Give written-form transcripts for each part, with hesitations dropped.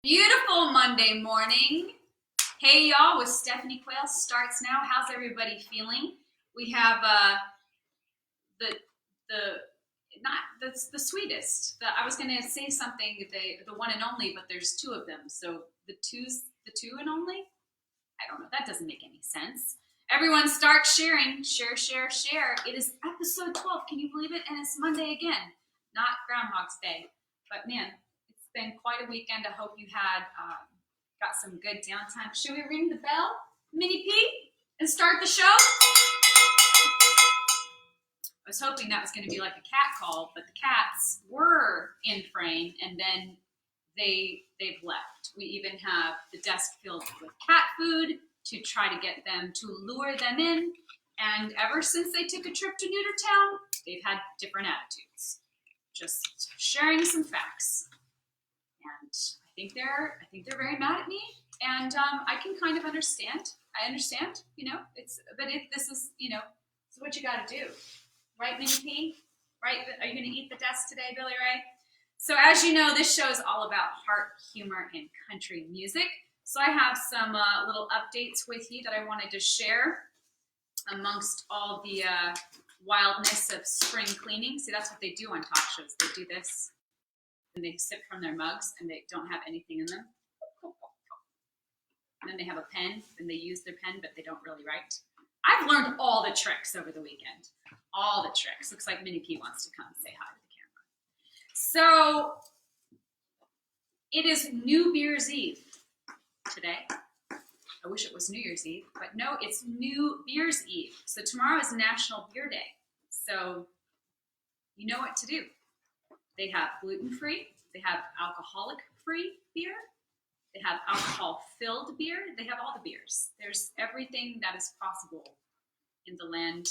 Beautiful Monday morning. Hey y'all, with Stephanie Quayle starts now. How's everybody feeling? We have the sweetest. I was gonna say something the one and only, but there's two of them. So the two and only? I don't know. That doesn't make any sense. Everyone start sharing. Share, share, share. It is episode 12. Can you believe it? And it's Monday again. Not Groundhog's Day. But man, it's been quite a weekend. I hope you had got some good downtime. Should we ring the bell, Minnie P, and start the show? I was hoping that was going to be like a cat call, but the cats were in frame, and then they've left. We even have the desk filled with cat food to try to get them, to lure them in. And ever since they took a trip to Neutertown, they've had different attitudes. Just sharing some facts. And I think they're very mad at me, and I can kind of understand. I understand, this is what you got to do. Right, Minnie P? Right? Are you going to eat the desk today, Billy Ray? So as you know, this show is all about heart, humor, and country music. So I have some little updates with you that I wanted to share amongst all the wildness of spring cleaning. See, that's what they do on talk shows. They do this, and they sip from their mugs, and they don't have anything in them. And then they have a pen, and they use their pen, but they don't really write. I've learned all the tricks over the weekend. All the tricks. Looks like Minnie P wants to come and say hi to the camera. So it is New Year's Eve today. I wish it was New Year's Eve, but no, it's New Year's Eve. So tomorrow is National Beer Day. So you know what to do. They have gluten-free, they have alcoholic-free beer, they have alcohol-filled beer, they have all the beers. There's everything that is possible in the land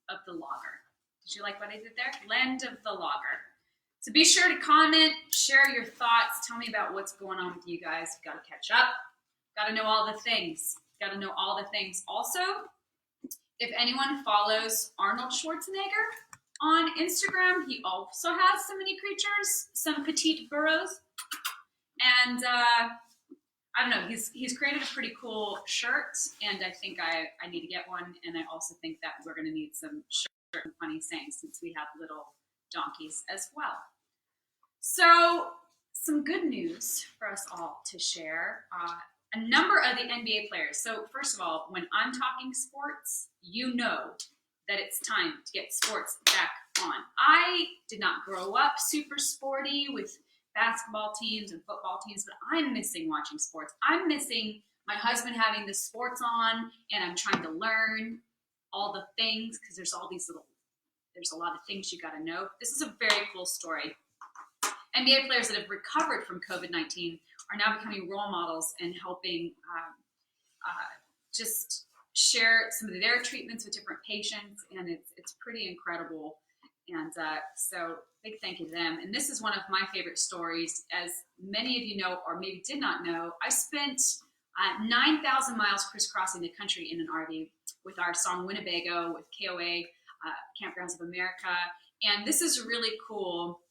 of the lager. Did you like what I did there? Land of the lager. So be sure to comment, share your thoughts, tell me about what's going on with you guys. You got to catch up. Got to know all the things. Got to know all the things. Also, if anyone follows Arnold Schwarzenegger on Instagram, he also has some mini creatures, some petite burros. And I don't know, he's created a pretty cool shirt, and I think I need to get one. And I also think that we're going to need some short and funny sayings since we have little donkeys as well. So some good news for us all to share. A number of the NBA players. So first of all, when I'm talking sports, you know that it's time to get sports back on. I did not grow up super sporty with basketball teams and football teams, but I'm missing watching sports. I'm missing my husband having the sports on, and I'm trying to learn all the things because there's a lot of things you got to know. This is a very cool story. NBA players that have recovered from COVID-19 are now becoming role models and helping just share some of their treatments with different patients, and it's pretty incredible. And so big thank you to them. And this is one of my favorite stories. As many of you know, or maybe did not know, I spent 9,000 miles crisscrossing the country in an RV with our song Winnebago, with KOA, Campgrounds of America. And this is really cool.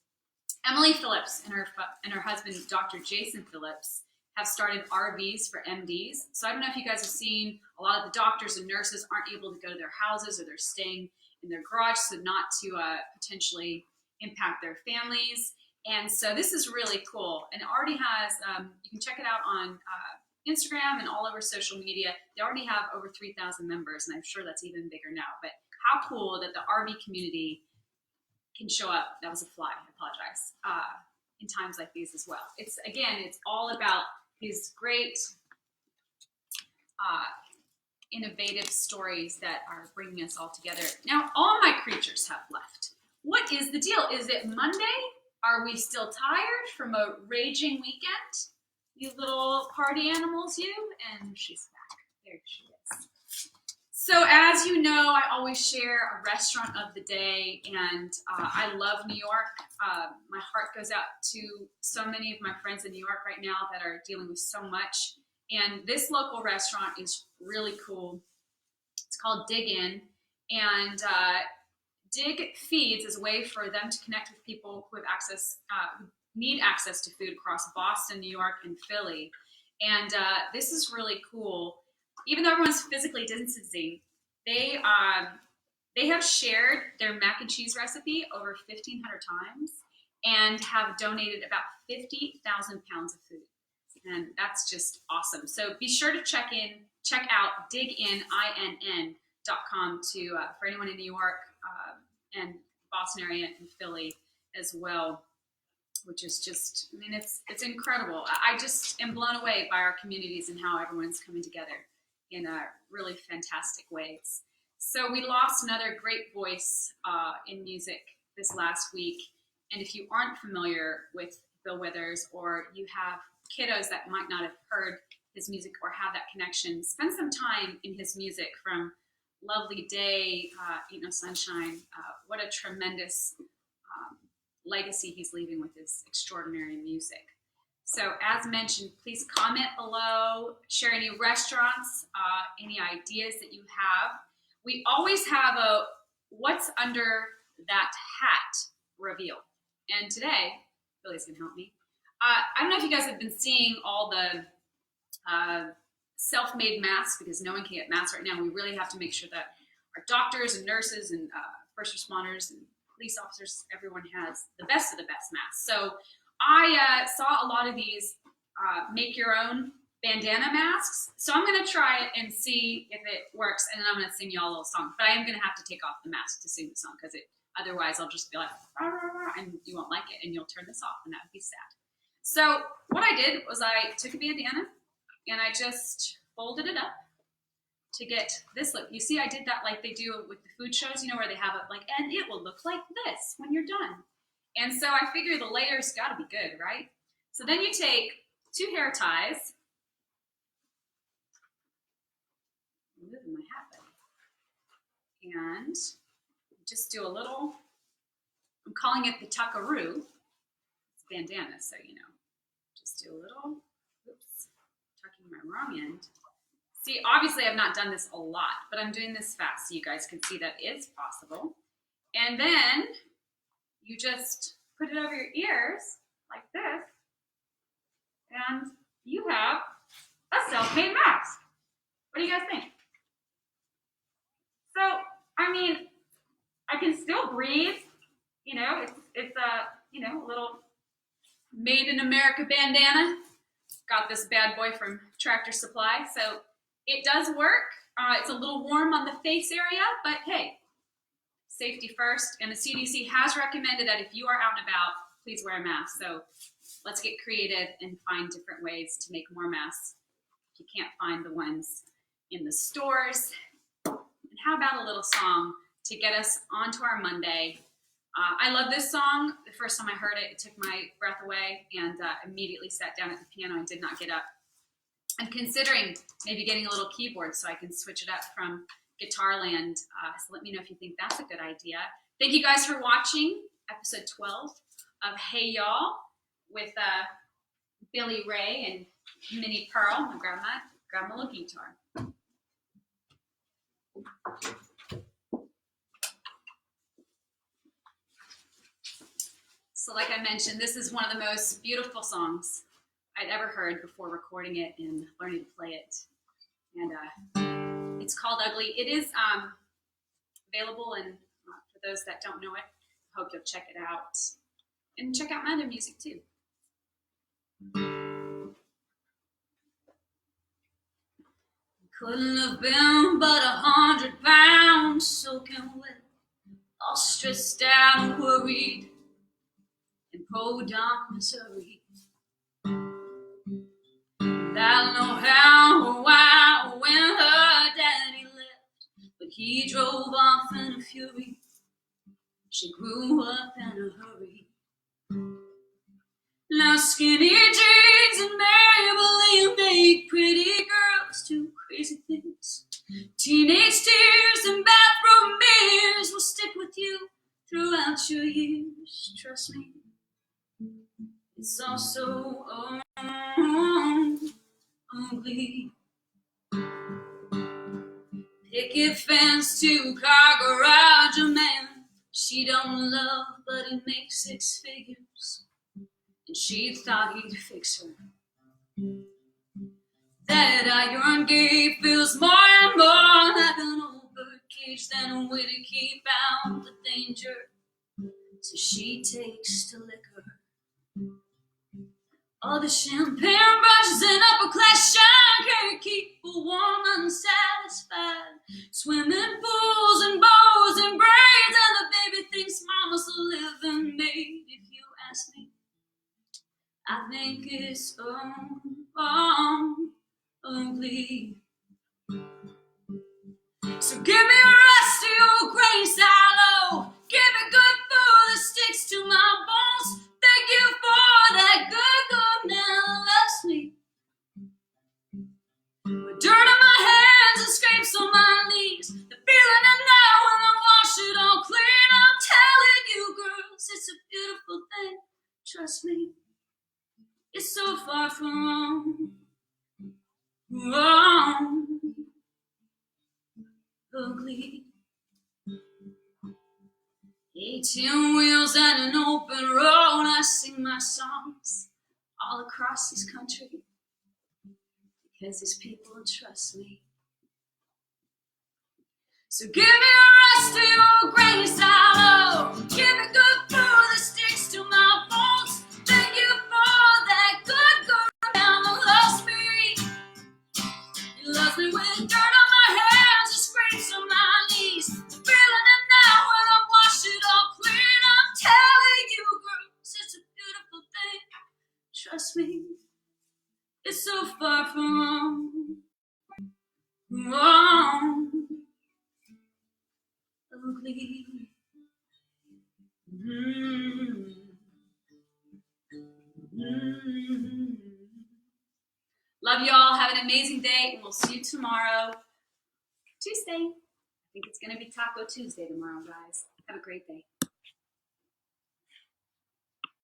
Emily Phillips and her husband, Dr. Jason Phillips, have started RVs for MDs. So I don't know if you guys have seen, a lot of the doctors and nurses aren't able to go to their houses, or they're staying in their garage so not to potentially impact their families. And so this is really cool. And it already has, you can check it out on Instagram and all over social media. They already have over 3,000 members, and I'm sure that's even bigger now. But how cool that the RV community can show up. That was a fly, I apologize. In times like these as well. It's all about these great innovative stories that are bringing us all together. Now, all my creatures have left. What is the deal? Is it Monday? Are we still tired from a raging weekend? You little party animals, you? And she's back. There she is. So as you know, I always share a restaurant of the day, and I love New York. My heart goes out to so many of my friends in New York right now that are dealing with so much. And this local restaurant is really cool. It's called Dig In, and Dig Feeds is a way for them to connect with people who have access, who need access to food across Boston, New York, and Philly. And this is really cool. Even though everyone's physically distancing, they have shared their mac and cheese recipe over 1,500 times and have donated about 50,000 pounds of food. And that's just awesome. So be sure to check out diginin.com to for anyone in New York and Boston area and Philly as well, which is just, I mean, it's incredible. I just am blown away by our communities and how everyone's coming together in really fantastic ways. So we lost another great voice in music this last week. And if you aren't familiar with Bill Withers, or you have kiddos that might not have heard his music or have that connection, spend some time in his music, from Lovely Day, Ain't No Sunshine. What a tremendous legacy he's leaving with his extraordinary music. So as mentioned, please comment below, share any restaurants, any ideas that you have. We always have a what's under that hat reveal. And today, Billy's gonna help me. I don't know if you guys have been seeing all the self-made masks, because no one can get masks right now. We really have to make sure that our doctors and nurses and first responders and police officers, everyone has the best of the best masks. So I saw a lot of these make your own bandana masks. So I'm gonna try it and see if it works, and then I'm gonna sing y'all a little song. But I am gonna have to take off the mask to sing the song, because otherwise I'll just be like, rah, rah, rah, and you won't like it, and you'll turn this off, and that would be sad. So what I did was I took a bandana and I just folded it up to get this look. You see, I did that like they do with the food shows, where they have it like, and it will look like this when you're done. And so I figure the layers gotta be good, right? So then you take 2 hair ties. I'm moving my hat back. And just do a little, I'm calling it the tuckaroo. It's bandana, so just do a little, oops, tucking my wrong end. See, obviously I've not done this a lot, but I'm doing this fast so you guys can see that it's possible. And then you just put it over your ears like this, and you have a self-made mask. What do you guys think? So, I mean, I can still breathe. It's a little made in America bandana. Got this bad boy from Tractor Supply, so it does work. It's a little warm on the face area, but hey, safety first. And the CDC has recommended that if you are out and about, please wear a mask. So let's get creative and find different ways to make more masks if you can't find the ones in the stores. And how about a little song to get us onto our Monday? I love this song. The first time I heard it, it took my breath away, and immediately sat down at the piano and did not get up. I'm considering maybe getting a little keyboard so I can switch it up from Guitarland. So let me know if you think that's a good idea. Thank you guys for watching episode 12 of Hey Y'all with Billy Ray and Minnie Pearl. My grab my little guitar. So like I mentioned, this is one of the most beautiful songs I'd ever heard before recording it and learning to play it. And it's called Ugly. It is available, and for those that don't know it, I hope you'll check it out. And check out my other music too. Couldn't have been but 100 pounds, soaking wet, all stressed out and worried, in Podunk, Missouri. And I don't know how or why or when her daddy left, but he drove off in a fury. She grew up in a hurry. Now skinny jeans and Maybelline make pretty girls do crazy things. Teenage tears and bathroom mirrors will stick with you throughout your years. Trust me, it's all so ugly. Picket fence to car garage, a man she don't love, but he makes 6 figures. and she thought he'd fix her. That iron gate feels more and more like an old bird cage than a way to keep out the danger. So she takes to liquor. All the champagne brushes and upper-class shine can't keep a woman satisfied. Swimming pools and bows and braids, and the baby thinks mama's a living maid. If you ask me, I think it's ugly. So give me a rusty old grain silo. Give me good food that sticks to my bones. Thank you for that good now loves me. With dirt on my hands and scrapes on my knees, the feeling I know when I wash it all clean. I'm telling you, girls, it's a beautiful thing. Trust me, it's so far from wrong, ugly. 18 wheels and an open road. I sing my songs all across this country because these people trust me. So give me a rusty old grain silo. Give me good food that sticks to my bones. Thank you for that good girl now that loves me. He loves me with dirt on my hands and scrapes on my knees. Feeling it now when I wash it all clean. I'm telling you, girls, it's a beautiful thing. Trust me, it's so far from wrong, ugly. Love you all. Have an amazing day, and we'll see you tomorrow, Tuesday. I think it's going to be Taco Tuesday tomorrow, guys. Have a great day.